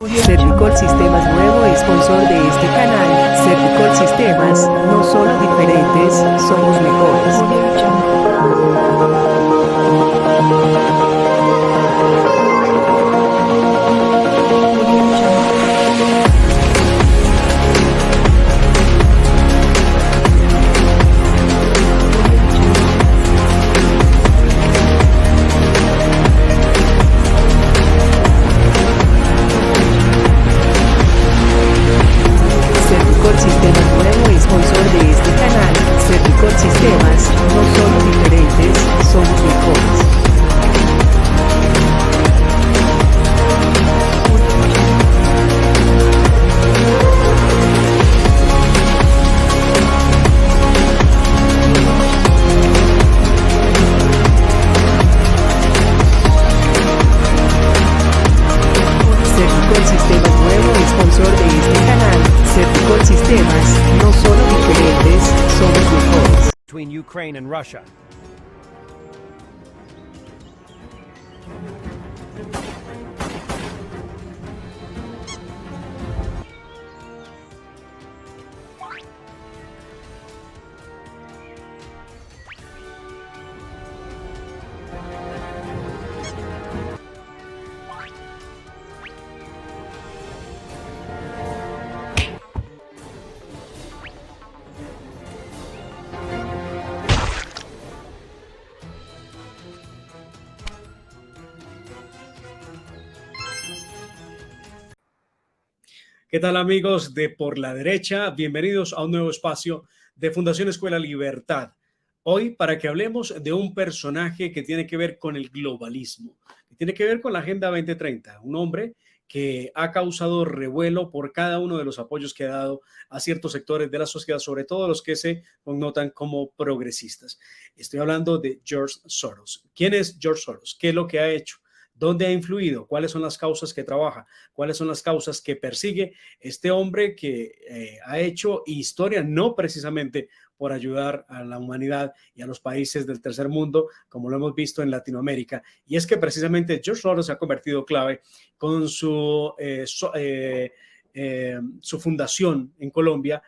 Servicol Sistemas, nuevo sponsor de este canal. Servicol Sistemas, no solo diferentes, somos mejores. Servicol Sistemas, nuevo sponsor de este canal. Servicol Sistemas, no solo diferentes, somos mejores. Servicol Sistemas, nuevo sponsor de este canal. Servicol Sistemas, no solo diferentes, somos mejores. Between Ukraine and Russia. ¿Qué tal, amigos de Por la Derecha? Bienvenidos a un nuevo espacio de Fundación Escuela Libertad. Hoy para que hablemos de un personaje que tiene que ver con el globalismo, que tiene que ver con la Agenda 2030, un hombre que ha causado revuelo por cada uno de los apoyos que ha dado a ciertos sectores de la sociedad, sobre todo los que se connotan como progresistas. Estoy hablando de George Soros. ¿Quién es George Soros? ¿Qué es lo que ha hecho? ¿Dónde ha influido? ¿Cuáles son las causas que trabaja? ¿Cuáles son las causas que persigue este hombre que ha hecho historia no precisamente por ayudar a la humanidad y a los países del tercer mundo, como lo hemos visto en Latinoamérica? Y es que precisamente George Soros se ha convertido clave con su fundación en Colombia,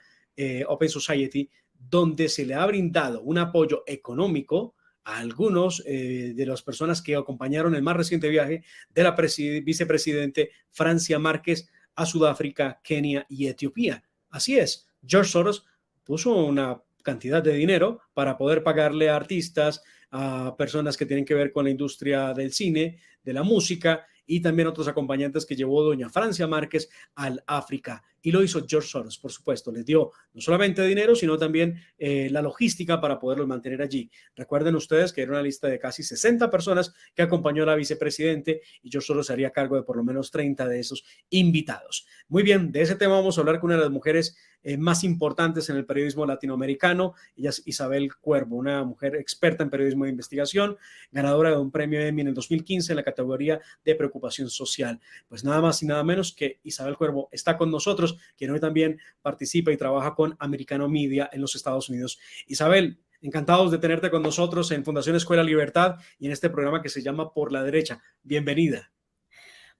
Open Society, donde se le ha brindado un apoyo económico a algunos de las personas que acompañaron el más reciente viaje de la vicepresidente Francia Márquez a Sudáfrica, Kenia y Etiopía. Así es, George Soros puso una cantidad de dinero para poder pagarle a artistas, a personas que tienen que ver con la industria del cine, de la música y también otros acompañantes que llevó doña Francia Márquez al África. Y lo hizo George Soros, por supuesto. Les dio no solamente dinero, sino también la logística para poderlos mantener allí. Recuerden ustedes que era una lista de casi 60 personas que acompañó a la vicepresidente y George Soros se haría cargo de por lo menos 30 de esos invitados. Muy bien, de ese tema vamos a hablar con una de las mujeres más importantes en el periodismo latinoamericano. Ella es Isabel Cuervo, una mujer experta en periodismo de investigación, ganadora de un premio Emmy en el 2015 en la categoría de preocupación social. Pues nada más y nada menos que Isabel Cuervo está con nosotros, quien hoy también participa y trabaja con Americano Media en los Estados Unidos. Isabel, encantados de tenerte con nosotros en Fundación Escuela Libertad y en este programa que se llama Por la Derecha. Bienvenida.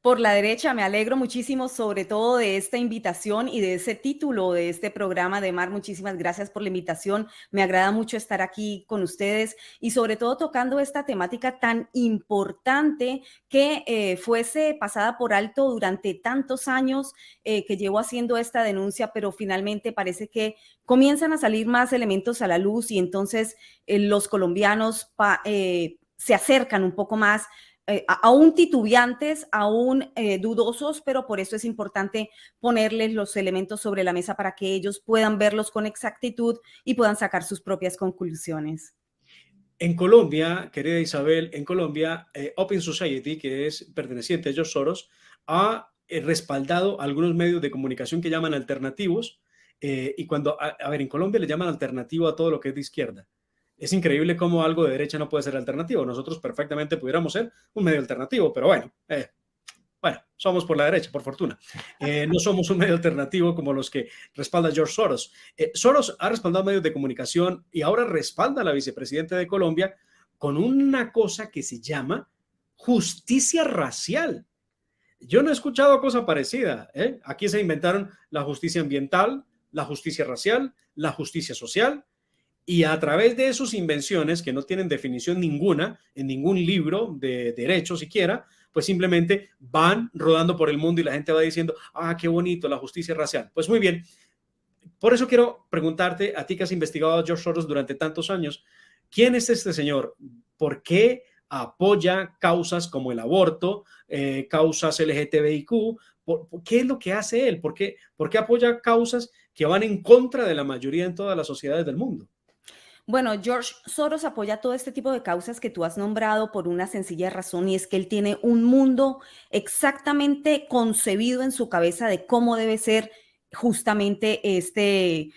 Por la derecha, me alegro muchísimo sobre todo de esta invitación y de ese título de este programa de Mar. Muchísimas gracias por la invitación. Me agrada mucho estar aquí con ustedes y sobre todo tocando esta temática tan importante que fuese pasada por alto durante tantos años que llevo haciendo esta denuncia, pero finalmente parece que comienzan a salir más elementos a la luz y entonces los colombianos se acercan un poco más aún titubeantes, aún dudosos, pero por eso es importante ponerles los elementos sobre la mesa para que ellos puedan verlos con exactitud y puedan sacar sus propias conclusiones. En Colombia, querida Isabel, en Colombia, Open Society, que es perteneciente a George Soros, ha respaldado algunos medios de comunicación que llaman alternativos, y cuando, a ver, en Colombia le llaman alternativo a todo lo que es de izquierda. Es increíble cómo algo de derecha no puede ser alternativo. Nosotros perfectamente pudiéramos ser un medio alternativo, pero bueno, somos por la derecha, por fortuna. No somos un medio alternativo como los que respalda George Soros. Soros ha respaldado medios de comunicación y ahora respalda a la vicepresidenta de Colombia con una cosa que se llama justicia racial. Yo no he escuchado cosa parecida, ¿eh? Aquí se inventaron la justicia ambiental, la justicia racial, la justicia social, y a través de sus invenciones, que no tienen definición ninguna en ningún libro de derecho siquiera, pues simplemente van rodando por el mundo y la gente va diciendo, ah, qué bonito, la justicia racial. Pues muy bien. Por eso quiero preguntarte, a ti que has investigado a George Soros durante tantos años, ¿quién es este señor? ¿Por qué apoya causas como el aborto, causas LGTBIQ? ¿Qué es lo que hace él? ¿Por qué apoya causas que van en contra de la mayoría en todas las sociedades del mundo? Bueno, George Soros apoya todo este tipo de causas que tú has nombrado por una sencilla razón, y es que él tiene un mundo exactamente concebido en su cabeza de cómo debe ser justamente este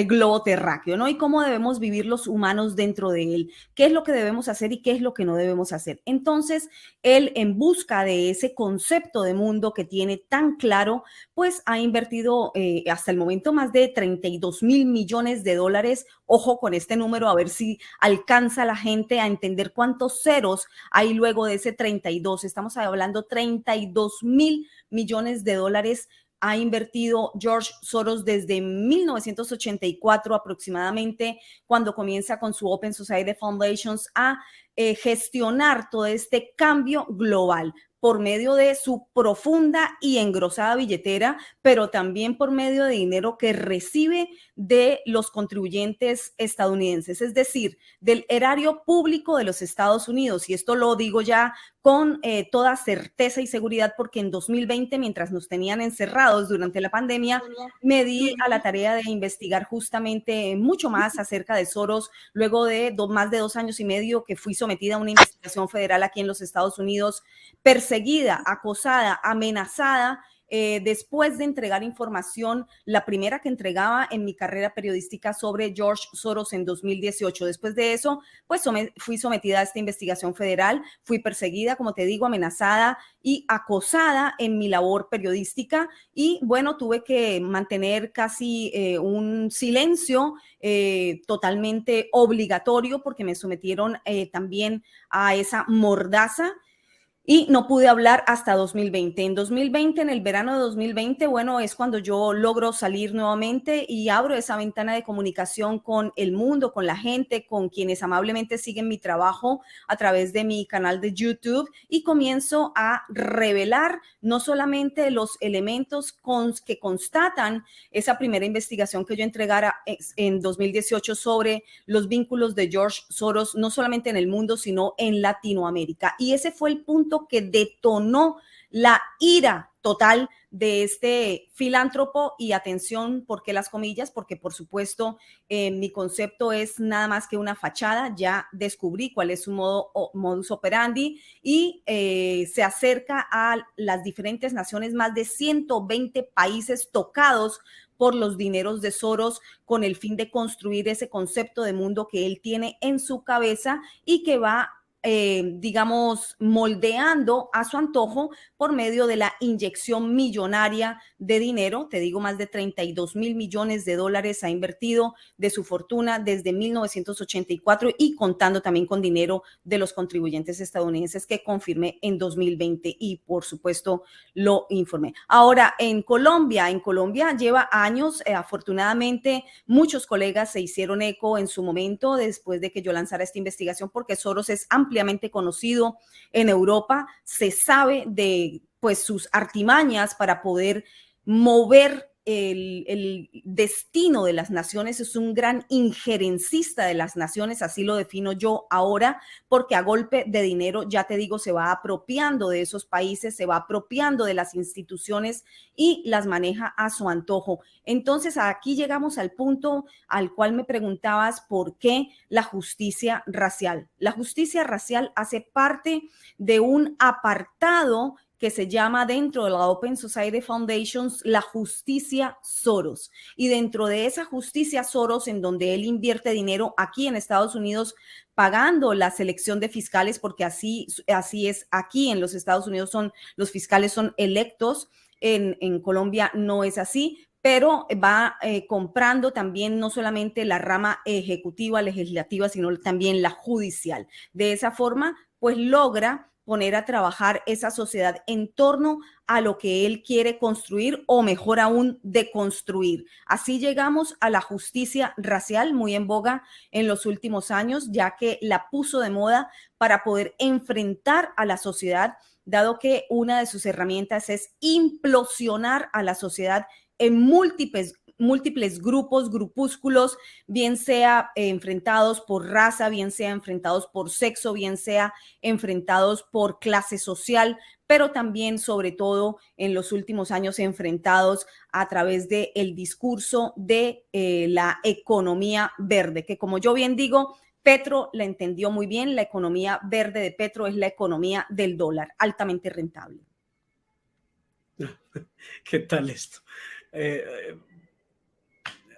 globo terráqueo, ¿no? Y cómo debemos vivir los humanos dentro de él, qué es lo que debemos hacer y qué es lo que no debemos hacer. Entonces, él, en busca de ese concepto de mundo que tiene tan claro, pues ha invertido hasta el momento más de 32 mil millones de dólares. Ojo con este número, a ver si alcanza la gente a entender cuántos ceros hay luego de ese 32. Estamos hablando 32 mil millones de dólares ha invertido George Soros desde 1984 aproximadamente, cuando comienza con su Open Society Foundations a gestionar todo este cambio global por medio de su profunda y engrosada billetera, pero también por medio de dinero que recibe de los contribuyentes estadounidenses, es decir, del erario público de los Estados Unidos. Y esto lo digo ya con toda certeza y seguridad, porque en 2020, mientras nos tenían encerrados durante la pandemia, me di a la tarea de investigar justamente mucho más acerca de Soros, luego de más de 2 años y medio que fui sometida a una investigación federal aquí en los Estados Unidos, perseguida, acosada, amenazada, después de entregar información, la primera que entregaba en mi carrera periodística sobre George Soros en 2018. Después de eso, pues fui sometida a esta investigación federal, fui perseguida, como te digo, amenazada y acosada en mi labor periodística, y bueno, tuve que mantener casi un silencio totalmente obligatorio, porque me sometieron también a esa mordaza. Y no pude hablar hasta 2020. En 2020, en el verano de 2020, bueno, es cuando yo logro salir nuevamente y abro esa ventana de comunicación con el mundo, con la gente, con quienes amablemente siguen mi trabajo a través de mi canal de YouTube, y comienzo a revelar no solamente los elementos que constatan esa primera investigación que yo entregara en 2018 sobre los vínculos de George Soros, no solamente en el mundo, sino en Latinoamérica. Y ese fue el punto que detonó la ira total de este filántropo. Y atención, ¿por qué las comillas? Porque por supuesto mi concepto es nada más que una fachada. Ya descubrí cuál es su modus operandi, y se acerca a las diferentes naciones, más de 120 países tocados por los dineros de Soros, con el fin de construir ese concepto de mundo que él tiene en su cabeza y que va digamos, moldeando a su antojo por medio de la inyección millonaria de dinero. Te digo, más de 32 mil millones de dólares ha invertido de su fortuna desde 1984, y contando también con dinero de los contribuyentes estadounidenses, que confirmé en 2020 y por supuesto lo informé. Ahora, en Colombia lleva años, afortunadamente muchos colegas se hicieron eco en su momento después de que yo lanzara esta investigación, porque Soros es ampliamente conocido en Europa, se sabe de pues sus artimañas para poder mover el destino de las naciones. Es un gran injerencista de las naciones, así lo defino yo ahora, porque a golpe de dinero, ya te digo, se va apropiando de esos países, se va apropiando de las instituciones y las maneja a su antojo. Entonces, aquí llegamos al punto al cual me preguntabas: ¿por qué la justicia racial? La justicia racial hace parte de un apartado que se llama, dentro de la Open Society Foundations, la justicia Soros. Y dentro de esa justicia Soros, en donde él invierte dinero aquí en Estados Unidos, pagando la selección de fiscales, porque así es aquí en los Estados Unidos, los fiscales son electos. En Colombia no es así, pero va comprando también no solamente la rama ejecutiva, legislativa, sino también la judicial. De esa forma, pues logra poner a trabajar esa sociedad en torno a lo que él quiere construir o mejor aún deconstruir. Así llegamos a la justicia racial, muy en boga en los últimos años, ya que la puso de moda para poder enfrentar a la sociedad, dado que una de sus herramientas es implosionar a la sociedad en múltiples grupos, grupúsculos, bien sea enfrentados por raza, bien sea enfrentados por sexo, bien sea enfrentados por clase social, pero también, sobre todo, en los últimos años enfrentados a través del discurso de la economía verde, que como yo bien digo, Petro la entendió muy bien. La economía verde de Petro es la economía del dólar, altamente rentable. ¿Qué tal esto?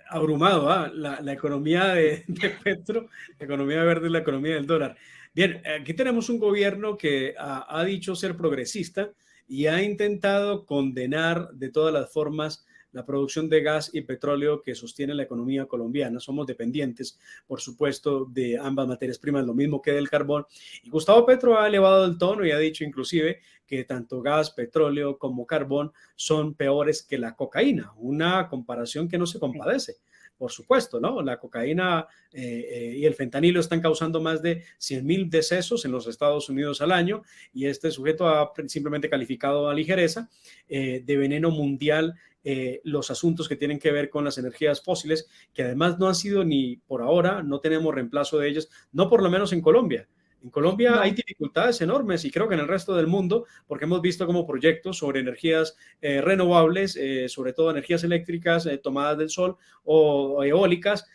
Abrumado, la economía de Petro, la economía verde y la economía del dólar. Bien, aquí tenemos un gobierno que ha dicho ser progresista y ha intentado condenar de todas las formas la producción de gas y petróleo que sostiene la economía colombiana. Somos dependientes, por supuesto, de ambas materias primas, lo mismo que del carbón. Y Gustavo Petro ha elevado el tono y ha dicho inclusive que tanto gas, petróleo como carbón son peores que la cocaína, una comparación que no se compadece. Por supuesto, ¿no? La cocaína y el fentanilo están causando más de 100,000 decesos en los Estados Unidos al año, y este sujeto ha simplemente calificado a ligereza de veneno mundial los asuntos que tienen que ver con las energías fósiles, que además no han sido ni por ahora, no tenemos reemplazo de ellas, no por lo menos en Colombia. En Colombia hay dificultades enormes, y creo que en el resto del mundo, porque hemos visto como proyectos sobre energías renovables, sobre todo energías eléctricas tomadas del sol o eólicas,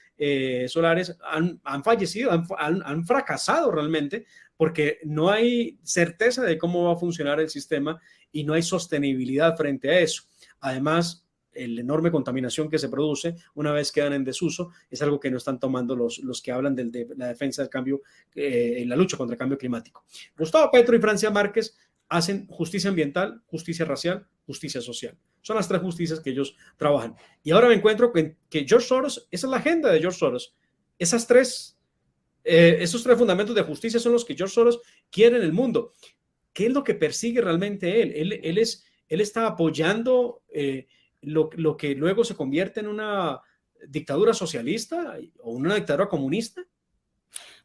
solares, han fallecido, han fracasado realmente, porque no hay certeza de cómo va a funcionar el sistema y no hay sostenibilidad frente a eso. Además, la enorme contaminación que se produce una vez quedan en desuso es algo que no están tomando los que hablan de la defensa del cambio, la lucha contra el cambio climático. Gustavo Petro y Francia Márquez hacen justicia ambiental, justicia racial, justicia social. Son las tres justicias que ellos trabajan. Y ahora me encuentro que George Soros, esa es la agenda de George Soros. Esos tres fundamentos de justicia son los que George Soros quiere en el mundo. ¿Qué es lo que persigue realmente él? Él está apoyando lo que luego se convierte en una dictadura socialista o una dictadura comunista.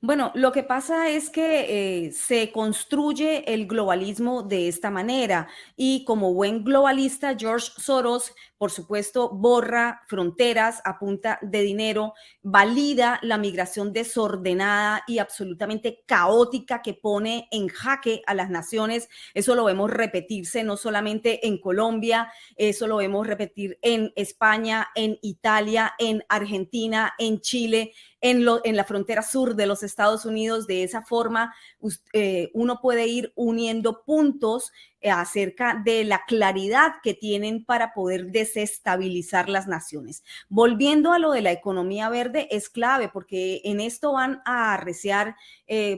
Bueno, lo que pasa es que se construye el globalismo de esta manera, y como buen globalista, George Soros, por supuesto, borra fronteras a punta de dinero, valida la migración desordenada y absolutamente caótica que pone en jaque a las naciones. Eso lo vemos repetirse no solamente en Colombia, eso lo vemos repetir en España, en Italia, en Argentina, en Chile, en la frontera sur de los Estados Unidos. De esa forma, uno puede ir uniendo puntos acerca de la claridad que tienen para poder desestabilizar las naciones. Volviendo a lo de la economía verde, es clave porque en esto van a arreciar,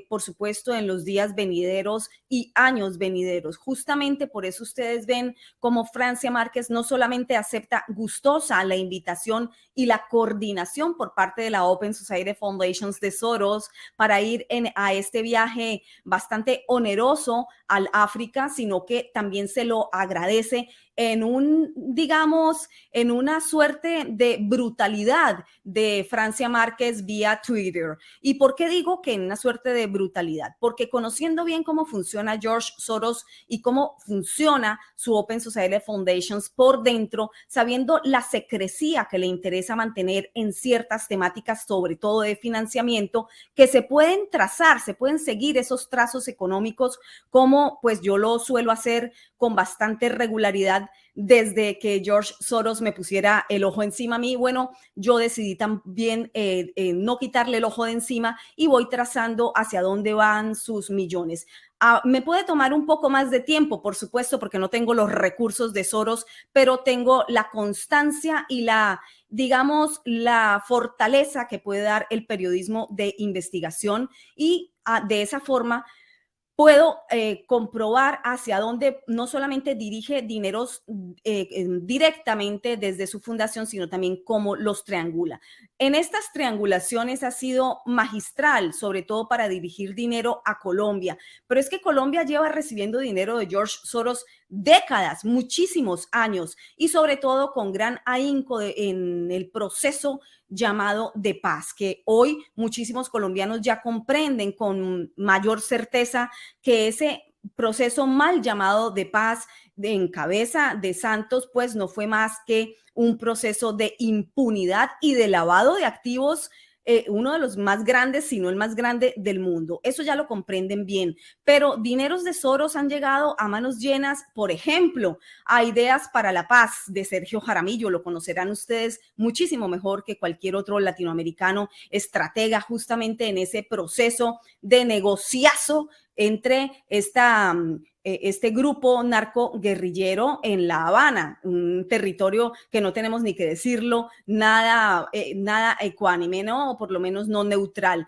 por supuesto, en los días venideros y años venideros. Justamente por eso ustedes ven como Francia Márquez no solamente acepta gustosa la invitación y la coordinación por parte de la Open Society Foundations de Soros para ir a este viaje bastante oneroso al África, sino que también se lo agradece en una suerte de brutalidad de Francia Márquez vía Twitter. ¿Y por qué digo que en una suerte de brutalidad? Porque conociendo bien cómo funciona George Soros y cómo funciona su Open Society Foundations por dentro, sabiendo la secrecía que le interesa mantener en ciertas temáticas, sobre todo de financiamiento, que se pueden trazar, se pueden seguir esos trazos económicos, como pues yo lo suelo hacer con bastante regularidad desde que George Soros me pusiera el ojo encima a mí. Bueno, yo decidí también no quitarle el ojo de encima y voy trazando hacia dónde van sus millones. Me puede tomar un poco más de tiempo, por supuesto, porque no tengo los recursos de Soros, pero tengo la constancia y la fortaleza que puede dar el periodismo de investigación, y de esa forma puedo comprobar hacia dónde no solamente dirige dineros directamente desde su fundación, sino también cómo los triangula. en estas triangulaciones ha sido magistral, sobre todo para dirigir dinero a Colombia. Pero es que Colombia lleva recibiendo dinero de George Soros décadas, muchísimos años, y sobre todo con gran ahínco en el proceso llamado de paz, que hoy muchísimos colombianos ya comprenden con mayor certeza que ese proceso mal llamado de paz en cabeza de Santos, pues no fue más que un proceso de impunidad y de lavado de activos, uno de los más grandes, si no el más grande del mundo. Eso ya lo comprenden bien, pero dineros de Soros han llegado a manos llenas, por ejemplo, a Ideas para la Paz de Sergio Jaramillo, lo conocerán ustedes muchísimo mejor que cualquier otro latinoamericano, estratega justamente en ese proceso de negociazo entre este grupo narco-guerrillero en La Habana, un territorio que no tenemos ni que decirlo, nada ecuánime, ¿no? O por lo menos no neutral.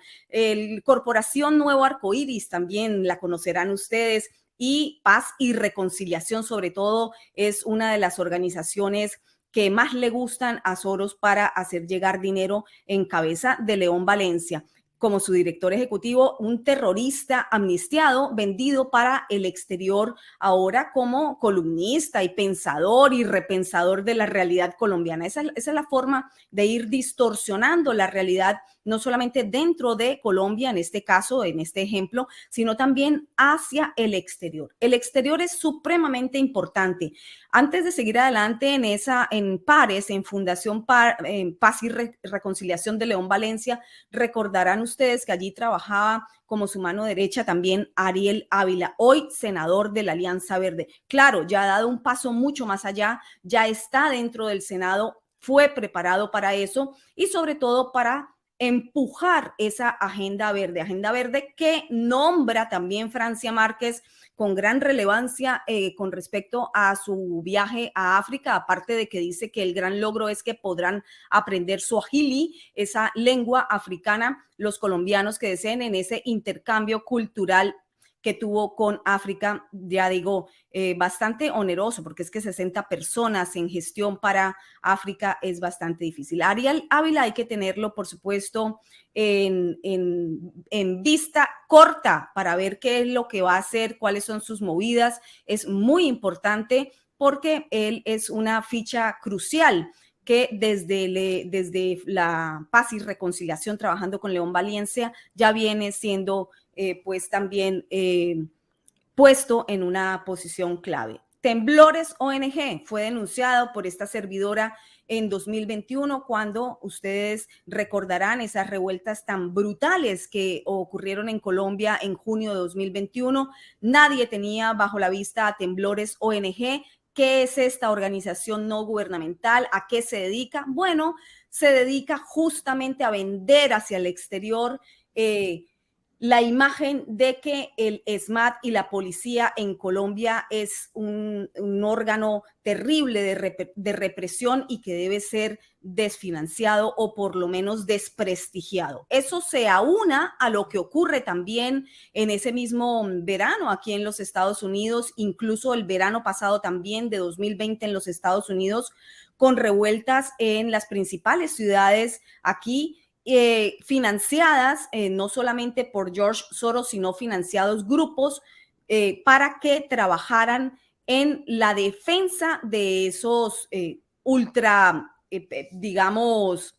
Corporación Nuevo Arcoíris también la conocerán ustedes, y Paz y Reconciliación, sobre todo, es una de las organizaciones que más le gustan a Soros para hacer llegar dinero en cabeza de León Valencia, como su director ejecutivo, un terrorista amnistiado, vendido para el exterior, ahora como columnista y pensador y repensador de la realidad colombiana. Esa es la forma de ir distorsionando la realidad, no solamente dentro de Colombia, en este caso, en este ejemplo, sino también hacia el exterior. El exterior es supremamente importante. Antes de seguir adelante en Pares, en Fundación Paz y Reconciliación de León Valencia, recordarán ustedes que allí trabajaba como su mano derecha también Ariel Ávila, hoy senador de la Alianza Verde. Claro, ya ha dado un paso mucho más allá, ya está dentro del Senado, fue preparado para eso y sobre todo para empujar esa agenda verde que nombra también Francia Márquez con gran relevancia con respecto a su viaje a África, aparte de que dice que el gran logro es que podrán aprender Swahili, esa lengua africana, los colombianos que deseen en ese intercambio cultural que tuvo con África, ya digo, bastante oneroso, porque es que 60 personas en gestión para África es bastante difícil. Ariel Ávila hay que tenerlo, por supuesto, en vista corta para ver qué es lo que va a hacer, cuáles son sus movidas. Es muy importante porque él es una ficha crucial que desde la Paz y Reconciliación, trabajando con León Valencia, ya viene siendo pues también puesto en una posición clave. Temblores ONG fue denunciado por esta servidora en 2021, cuando ustedes recordarán esas revueltas tan brutales que ocurrieron en Colombia en junio de 2021. Nadie tenía bajo la vista a Temblores ONG. ¿Qué es esta organización no gubernamental? ¿A qué se dedica? Bueno, se dedica justamente a vender hacia el exterior la imagen de que el ESMAD y la policía en Colombia es un órgano terrible de represión y que debe ser desfinanciado o por lo menos desprestigiado. Eso se aúna a lo que ocurre también en ese mismo verano aquí en los Estados Unidos, incluso el verano pasado también de 2020 en los Estados Unidos, con revueltas en las principales ciudades aquí, financiadas no solamente por George Soros, sino financiados grupos para que trabajaran en la defensa de esos digamos,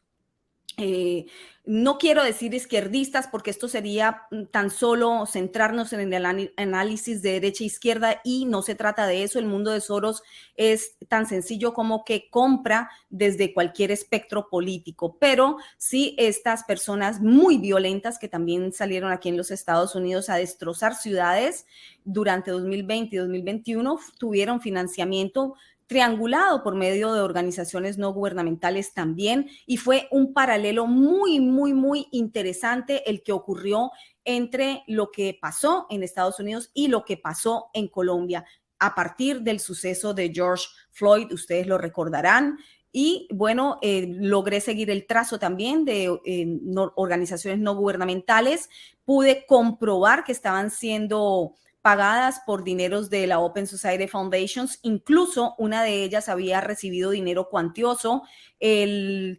no quiero decir izquierdistas, porque esto sería tan solo centrarnos en el análisis de derecha e izquierda, y no se trata de eso. El mundo de Soros es tan sencillo como que compra desde cualquier espectro político, pero sí estas personas muy violentas que también salieron aquí en los Estados Unidos a destrozar ciudades durante 2020 y 2021 tuvieron financiamiento triangulado por medio de organizaciones no gubernamentales también, y fue un paralelo muy, muy, muy interesante el que ocurrió entre lo que pasó en Estados Unidos y lo que pasó en Colombia a partir del suceso de George Floyd. Ustedes lo recordarán. Y bueno, logré seguir el trazo también de organizaciones no gubernamentales. Pude comprobar que estaban siendo pagadas por dineros de la Open Society Foundations. Incluso una de ellas había recibido dinero cuantioso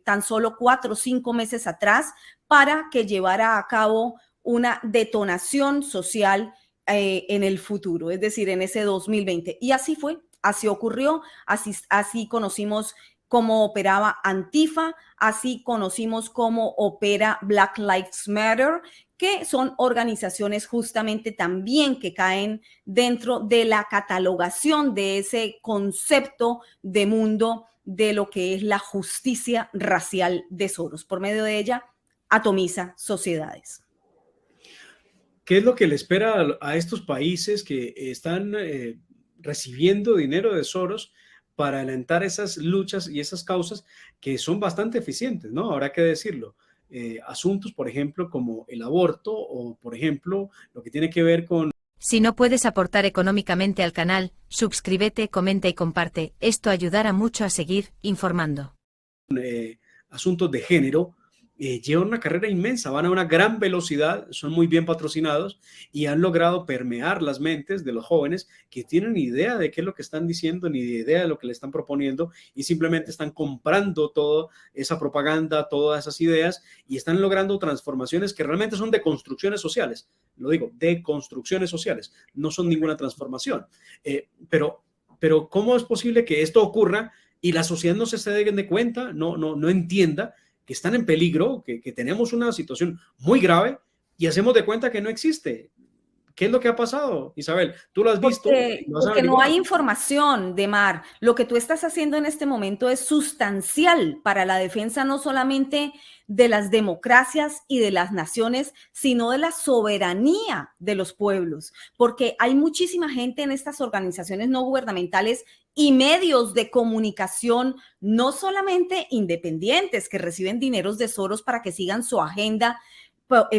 tan solo 4 o 5 meses atrás para que llevara a cabo una detonación social en el futuro, es decir, en ese 2020. Y así fue, así ocurrió, así conocimos cómo operaba Antifa, así conocimos cómo opera Black Lives Matter, que son organizaciones justamente también que caen dentro de la catalogación de ese concepto de mundo de lo que es la justicia racial de Soros. Por medio de ella, atomiza sociedades. ¿Qué es lo que le espera a estos países que están recibiendo dinero de Soros para alentar esas luchas y esas causas que son bastante eficientes, ¿no? Habrá que decirlo. Asuntos, por ejemplo, como el aborto o, por ejemplo, lo que tiene que ver con... Si no puedes aportar económicamente al canal, suscríbete, comenta y comparte. Esto ayudará mucho a seguir informando. Asuntos de género, llevan una carrera inmensa, van a una gran velocidad, son muy bien patrocinados y han logrado permear las mentes de los jóvenes que tienen ni idea de qué es lo que están diciendo, ni idea de lo que le están proponiendo y simplemente están comprando toda esa propaganda, todas esas ideas y están logrando transformaciones que realmente son de construcciones sociales. Lo digo, de construcciones sociales, no son ninguna transformación. Pero ¿cómo es posible que esto ocurra y la sociedad no se den de cuenta, no entienda que están en peligro, que tenemos una situación muy grave y hacemos de cuenta que no existe? ¿Qué es lo que ha pasado, Isabel? ¿Tú lo has visto? Porque no hay información, Demar. Lo que tú estás haciendo en este momento es sustancial para la defensa no solamente de las democracias y de las naciones, sino de la soberanía de los pueblos, porque hay muchísima gente en estas organizaciones no gubernamentales y medios de comunicación, no solamente independientes que reciben dineros de Soros para que sigan su agenda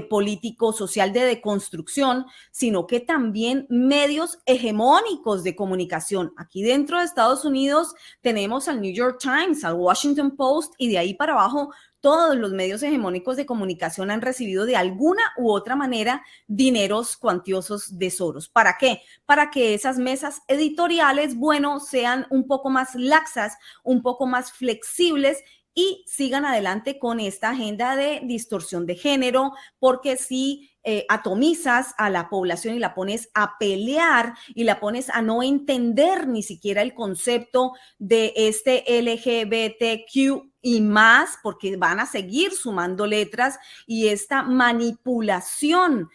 político, social de deconstrucción, sino que también medios hegemónicos de comunicación. Aquí dentro de Estados Unidos tenemos al New York Times, al Washington Post y de ahí para abajo todos los medios hegemónicos de comunicación han recibido de alguna u otra manera dineros cuantiosos de Soros. ¿Para qué? Para que esas mesas editoriales, bueno, sean un poco más laxas, un poco más flexibles y sigan adelante con esta agenda de distorsión de género, porque si atomizas a la población y la pones a pelear y la pones a no entender ni siquiera el concepto de este LGBTQ y más, porque van a seguir sumando letras y esta manipulación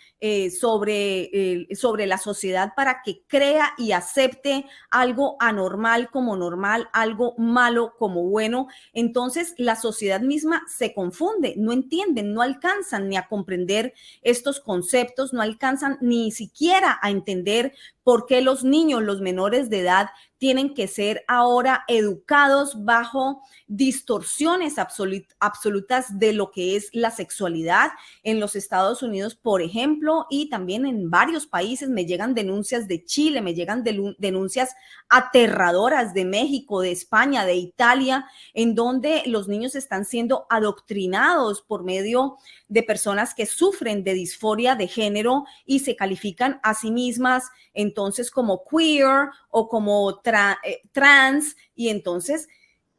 sobre la sociedad para que crea y acepte algo anormal como normal, algo malo como bueno. Entonces la sociedad misma se confunde, no entienden, no alcanzan ni a comprender estos conceptos, no alcanzan ni siquiera a entender por qué los niños, los menores de edad, tienen que ser ahora educados bajo distorsiones absolutas de lo que es la sexualidad. En los Estados Unidos, por ejemplo, y también en varios países me llegan denuncias de Chile, me llegan denuncias aterradoras de México, de España, de Italia, en donde los niños están siendo adoctrinados por medio de personas que sufren de disforia de género y se califican a sí mismas entonces como queer o como trans, y entonces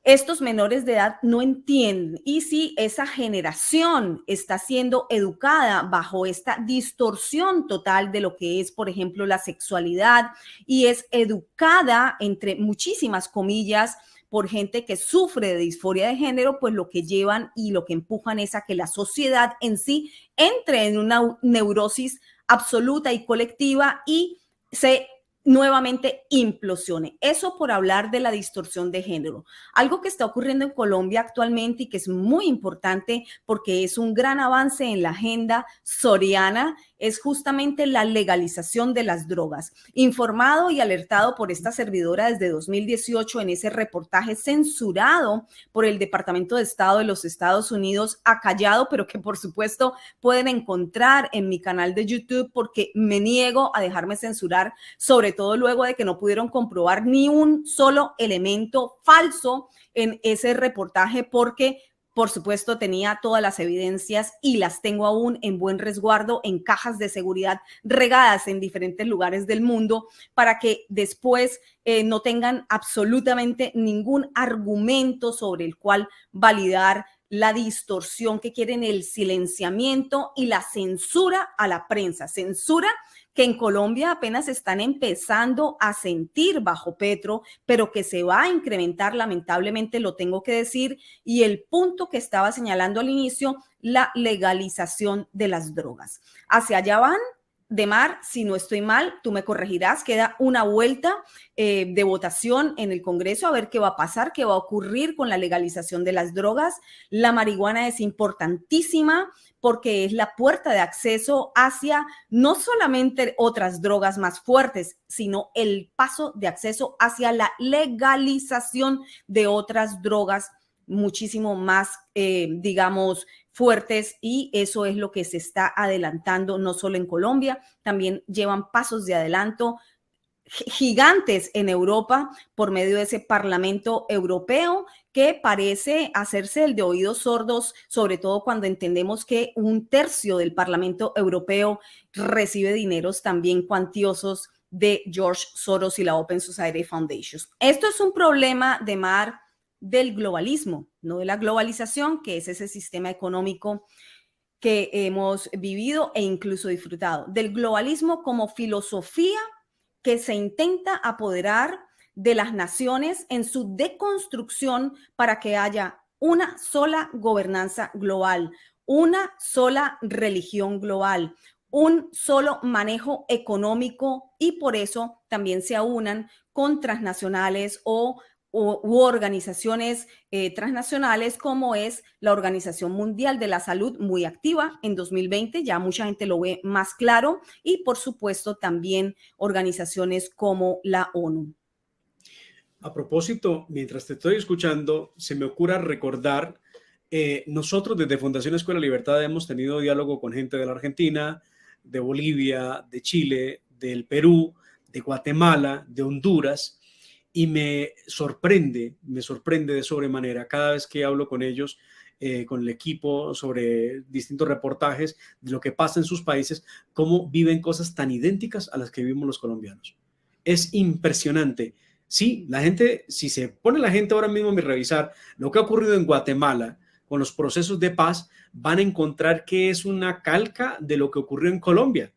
estos menores de edad no entienden. Y si esa generación está siendo educada bajo esta distorsión total de lo que es, por ejemplo, la sexualidad, y es educada, entre muchísimas comillas, por gente que sufre de disforia de género, pues lo que llevan y lo que empujan es a que la sociedad en sí entre en una neurosis absoluta y colectiva y se nuevamente implosione. Eso por hablar de la distorsión de género. Algo que está ocurriendo en Colombia actualmente y que es muy importante porque es un gran avance en la agenda soriana es justamente la legalización de las drogas. Informado y alertado por esta servidora desde 2018 en ese reportaje censurado por el Departamento de Estado de los Estados Unidos, acallado, pero que por supuesto pueden encontrar en mi canal de YouTube porque me niego a dejarme censurar, sobre todo luego de que no pudieron comprobar ni un solo elemento falso en ese reportaje porque por supuesto, tenía todas las evidencias y las tengo aún en buen resguardo en cajas de seguridad regadas en diferentes lugares del mundo para que después no tengan absolutamente ningún argumento sobre el cual validar la distorsión que quieren, el silenciamiento y la censura a la prensa. Censura que en Colombia apenas están empezando a sentir bajo Petro, pero que se va a incrementar, lamentablemente lo tengo que decir, y el punto que estaba señalando al inicio, la legalización de las drogas. Hacia allá van. Demar, si no estoy mal, tú me corregirás, queda una vuelta de votación en el Congreso a ver qué va a pasar, qué va a ocurrir con la legalización de las drogas. La marihuana es importantísima porque es la puerta de acceso hacia no solamente otras drogas más fuertes, sino el paso de acceso hacia la legalización de otras drogas muchísimo más, digamos, fuertes, y eso es lo que se está adelantando no solo en Colombia, también llevan pasos de adelanto gigantes en Europa por medio de ese Parlamento Europeo que parece hacerse el de oídos sordos, sobre todo cuando entendemos que 1/3 del Parlamento Europeo recibe dineros también cuantiosos de George Soros y la Open Society Foundation. Esto es un problema de mar del globalismo, no de la globalización, que es ese sistema económico que hemos vivido e incluso disfrutado, del globalismo como filosofía que se intenta apoderar de las naciones en su deconstrucción para que haya una sola gobernanza global, una sola religión global, un solo manejo económico, y por eso también se aunan con transnacionales u organizaciones transnacionales, como es la Organización Mundial de la Salud, muy activa en 2020, ya mucha gente lo ve más claro, y por supuesto también organizaciones como la ONU. A propósito, mientras te estoy escuchando, se me ocurre recordar, nosotros desde Fundación Escuela Libertad hemos tenido diálogo con gente de la Argentina, de Bolivia, de Chile, del Perú, de Guatemala, de Honduras, y me sorprende de sobremanera cada vez que hablo con ellos, con el equipo, sobre distintos reportajes de lo que pasa en sus países, cómo viven cosas tan idénticas a las que vivimos los colombianos. Es impresionante. Sí, la gente, si se pone la gente ahora mismo a revisar lo que ha ocurrido en Guatemala con los procesos de paz, van a encontrar que es una calca de lo que ocurrió en Colombia.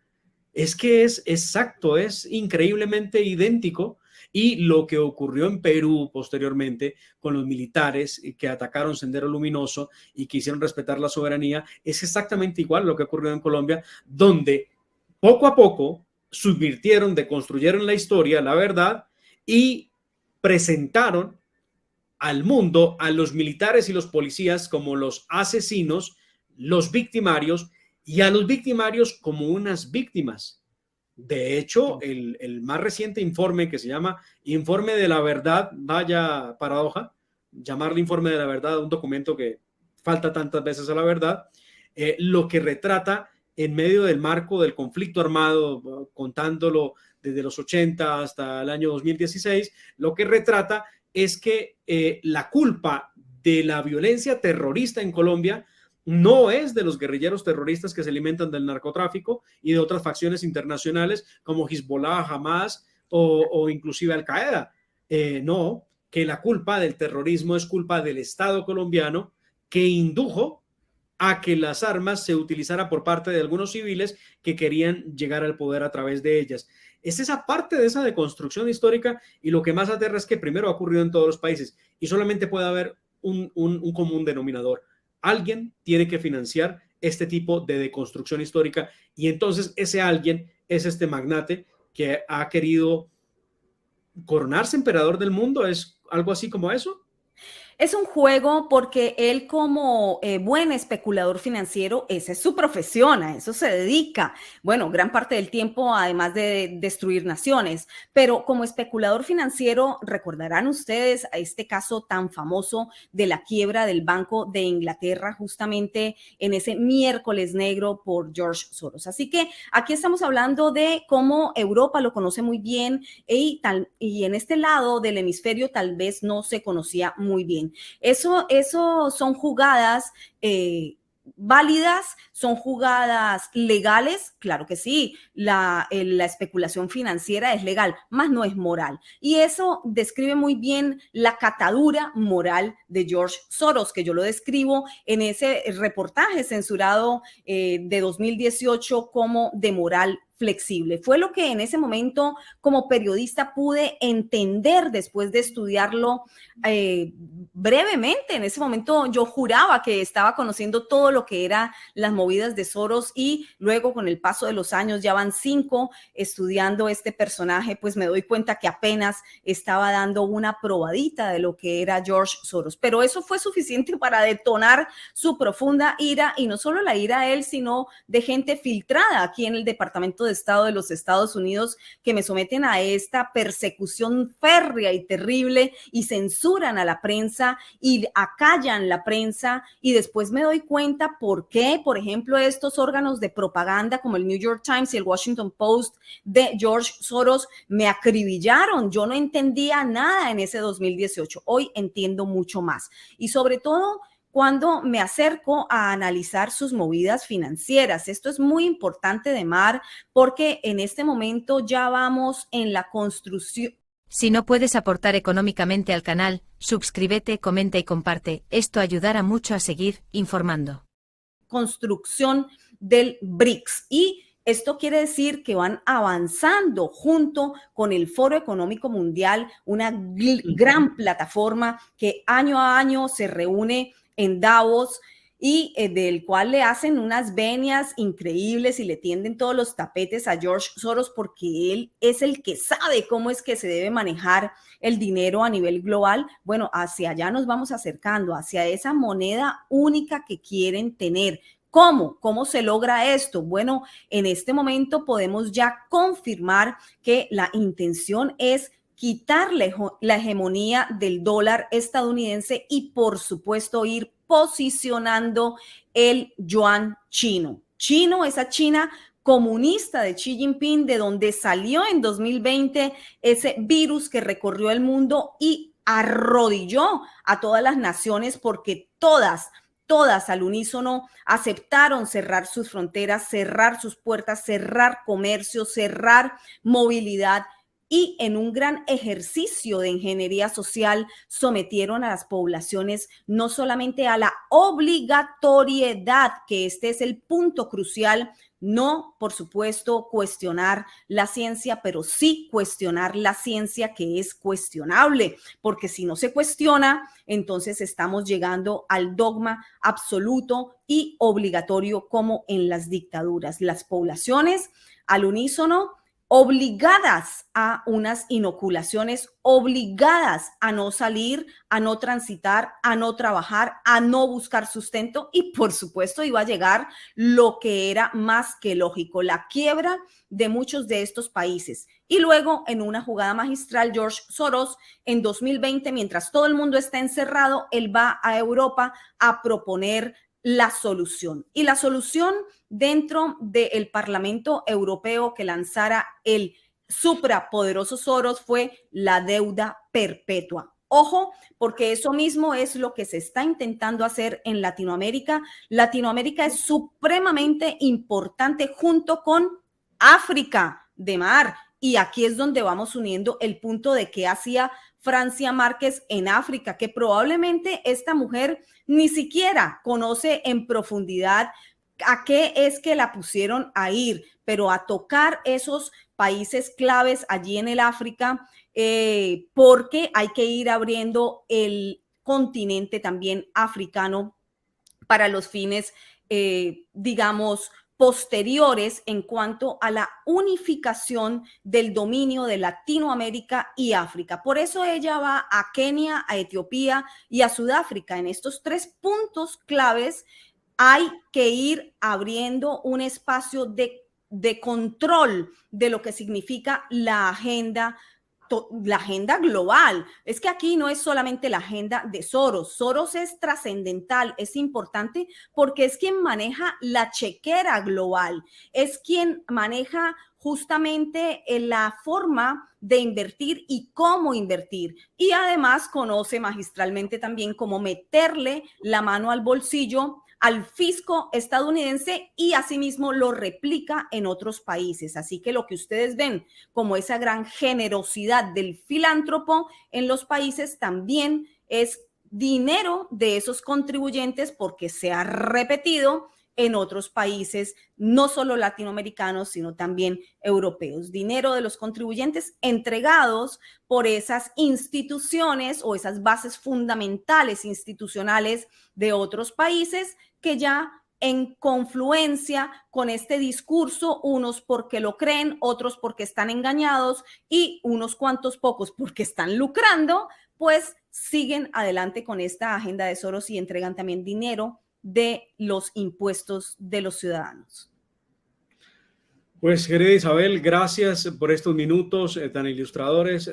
Es que es exacto, es increíblemente idéntico. Y lo que ocurrió en Perú posteriormente con los militares que atacaron Sendero Luminoso y quisieron respetar la soberanía es exactamente igual a lo que ocurrió en Colombia, donde poco a poco subvirtieron, deconstruyeron la historia, la verdad, y presentaron al mundo a los militares y los policías como los asesinos, los victimarios, y a los victimarios como unas víctimas. De hecho, el más reciente informe, que se llama Informe de la Verdad, vaya paradoja, llamarle Informe de la Verdad a un documento que falta tantas veces a la verdad, lo que retrata en medio del marco del conflicto armado, contándolo desde los 80 hasta el año 2016, lo que retrata es que la culpa de la violencia terrorista en Colombia no es de los guerrilleros terroristas que se alimentan del narcotráfico y de otras facciones internacionales como Hezbollah, Hamas o inclusive Al-Qaeda. No, que la culpa del terrorismo es culpa del Estado colombiano, que indujo a que las armas se utilizaran por parte de algunos civiles que querían llegar al poder a través de ellas. Es esa parte de esa deconstrucción histórica, y lo que más aterra es que primero ha ocurrido en todos los países y solamente puede haber un común denominador. Alguien tiene que financiar este tipo de deconstrucción histórica, y entonces ese alguien es este magnate que ha querido coronarse emperador del mundo. ¿Es algo así como eso? Es un juego porque él, como buen especulador financiero, esa es su profesión, a eso se dedica. Bueno, gran parte del tiempo, además de destruir naciones. Pero como especulador financiero, recordarán ustedes a este caso tan famoso de la quiebra del Banco de Inglaterra, justamente en ese miércoles negro por George Soros. Así que aquí estamos hablando de cómo Europa lo conoce muy bien y en este lado del hemisferio tal vez no se conocía muy bien. marketing. Eso son jugadas válidas, son jugadas legales, claro que sí, la especulación financiera es legal, mas no es moral. Y eso describe muy bien la catadura moral de George Soros, que yo lo describo en ese reportaje censurado de 2018 como de moral flexible. Fue lo que en ese momento como periodista pude entender después de estudiarlo brevemente. En ese momento yo juraba que estaba conociendo todo lo que eran las movidas de Soros y luego con el paso de los años, ya van 5 estudiando este personaje, pues me doy cuenta que apenas estaba dando una probadita de lo que era George Soros. Pero eso fue suficiente para detonar su profunda ira, y no solo la ira de él, sino de gente filtrada aquí en el Departamento de Estado de los Estados Unidos, que me someten a esta persecución férrea y terrible y censuran a la prensa y acallan la prensa, y después me doy cuenta por qué, por ejemplo, estos órganos de propaganda como el New York Times y el Washington Post de George Soros me acribillaron. Yo no entendía nada en ese 2018. Hoy entiendo mucho más, y sobre todo cuando me acerco a analizar sus movidas financieras. Esto es muy importante, Demar, porque en este momento ya vamos en la construcción. Si no puedes aportar económicamente al canal, suscríbete, comenta y comparte. Esto ayudará mucho a seguir informando. Construcción del BRICS, y esto quiere decir que van avanzando junto con el Foro Económico Mundial, una gran plataforma que año a año se reúne en Davos y del cual le hacen unas venias increíbles y le tienden todos los tapetes a George Soros, porque él es el que sabe cómo es que se debe manejar el dinero a nivel global. Bueno, hacia allá nos vamos acercando, hacia esa moneda única que quieren tener. ¿Cómo? ¿Cómo se logra esto? Bueno, en este momento podemos ya confirmar que la intención es quitarle la hegemonía del dólar estadounidense y, por supuesto, ir posicionando el yuan chino. Esa China comunista de Xi Jinping, de donde salió en 2020 ese virus que recorrió el mundo y arrodilló a todas las naciones, porque todas al unísono aceptaron cerrar sus fronteras, cerrar sus puertas, cerrar comercio, cerrar movilidad, y en un gran ejercicio de ingeniería social sometieron a las poblaciones no solamente a la obligatoriedad, que este es el punto crucial, no, por supuesto, cuestionar la ciencia, pero sí cuestionar la ciencia que es cuestionable, porque si no se cuestiona, entonces estamos llegando al dogma absoluto y obligatorio como en las dictaduras. Las poblaciones al unísono obligadas a unas inoculaciones, obligadas a no salir, a no transitar, a no trabajar, a no buscar sustento, y por supuesto iba a llegar lo que era más que lógico, la quiebra de muchos de estos países. Y luego, en una jugada magistral, George Soros, en 2020, mientras todo el mundo está encerrado, él va a Europa a proponer la solución. Y la solución dentro del Parlamento Europeo que lanzara el suprapoderoso Soros fue la deuda perpetua. Ojo, porque eso mismo es lo que se está intentando hacer en Latinoamérica. Latinoamérica es supremamente importante junto con África, Demar. Y aquí es donde vamos uniendo el punto de qué hacía Francia Márquez en África, que probablemente esta mujer ni siquiera conoce en profundidad a qué es que la pusieron a ir, pero a tocar esos países claves allí en el África, porque hay que ir abriendo el continente también africano para los fines, digamos, posteriores en cuanto a la unificación del dominio de Latinoamérica y África. Por eso ella va a Kenia, a Etiopía y a Sudáfrica. En estos 3 puntos claves hay que ir abriendo un espacio de control de lo que significa la agenda global. Es que aquí no es solamente la agenda de Soros. Soros es trascendental, es importante porque es quien maneja la chequera global, es quien maneja justamente la forma de invertir y cómo invertir. Y además conoce magistralmente también cómo meterle la mano al bolsillo al fisco estadounidense y asimismo lo replica en otros países. Así que lo que ustedes ven como esa gran generosidad del filántropo en los países también es dinero de esos contribuyentes porque se ha repetido en otros países, no solo latinoamericanos, sino también europeos. Dinero de los contribuyentes entregados por esas instituciones o esas bases fundamentales institucionales de otros países que ya en confluencia con este discurso, unos porque lo creen, otros porque están engañados y unos cuantos pocos porque están lucrando, pues siguen adelante con esta agenda de Soros y entregan también dinero de los impuestos de los ciudadanos. Pues, querida Isabel, gracias por estos minutos tan ilustradores,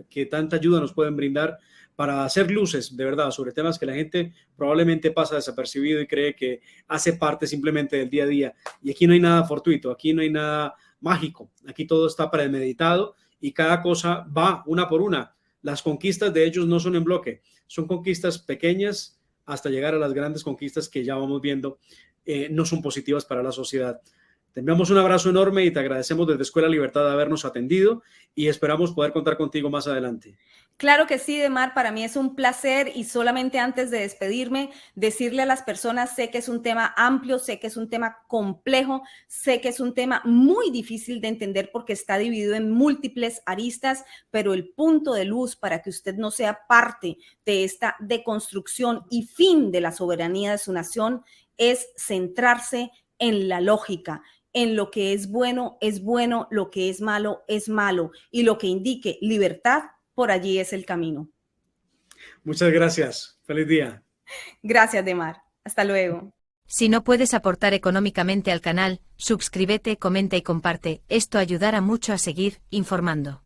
que tanta ayuda nos pueden brindar para hacer luces, de verdad, sobre temas que la gente probablemente pasa desapercibido y cree que hace parte simplemente del día a día. Y aquí no hay nada fortuito, aquí no hay nada mágico, aquí todo está premeditado y cada cosa va una por una. Las conquistas de ellos no son en bloque, son conquistas pequeñas hasta llegar a las grandes conquistas que ya vamos viendo no son positivas para la sociedad. Te enviamos un abrazo enorme y te agradecemos desde Escuela Libertad de habernos atendido y esperamos poder contar contigo más adelante. Claro que sí, Demar, para mí es un placer y solamente antes de despedirme, decirle a las personas, sé que es un tema amplio, sé que es un tema complejo, sé que es un tema muy difícil de entender porque está dividido en múltiples aristas, pero el punto de luz para que usted no sea parte de esta deconstrucción y fin de la soberanía de su nación es centrarse en la lógica, en lo que es bueno, lo que es malo y lo que indique libertad, por allí es el camino. Muchas gracias. Feliz día. Gracias, Demar. Hasta luego. Si no puedes aportar económicamente al canal, suscríbete, comenta y comparte. Esto ayudará mucho a seguir informando.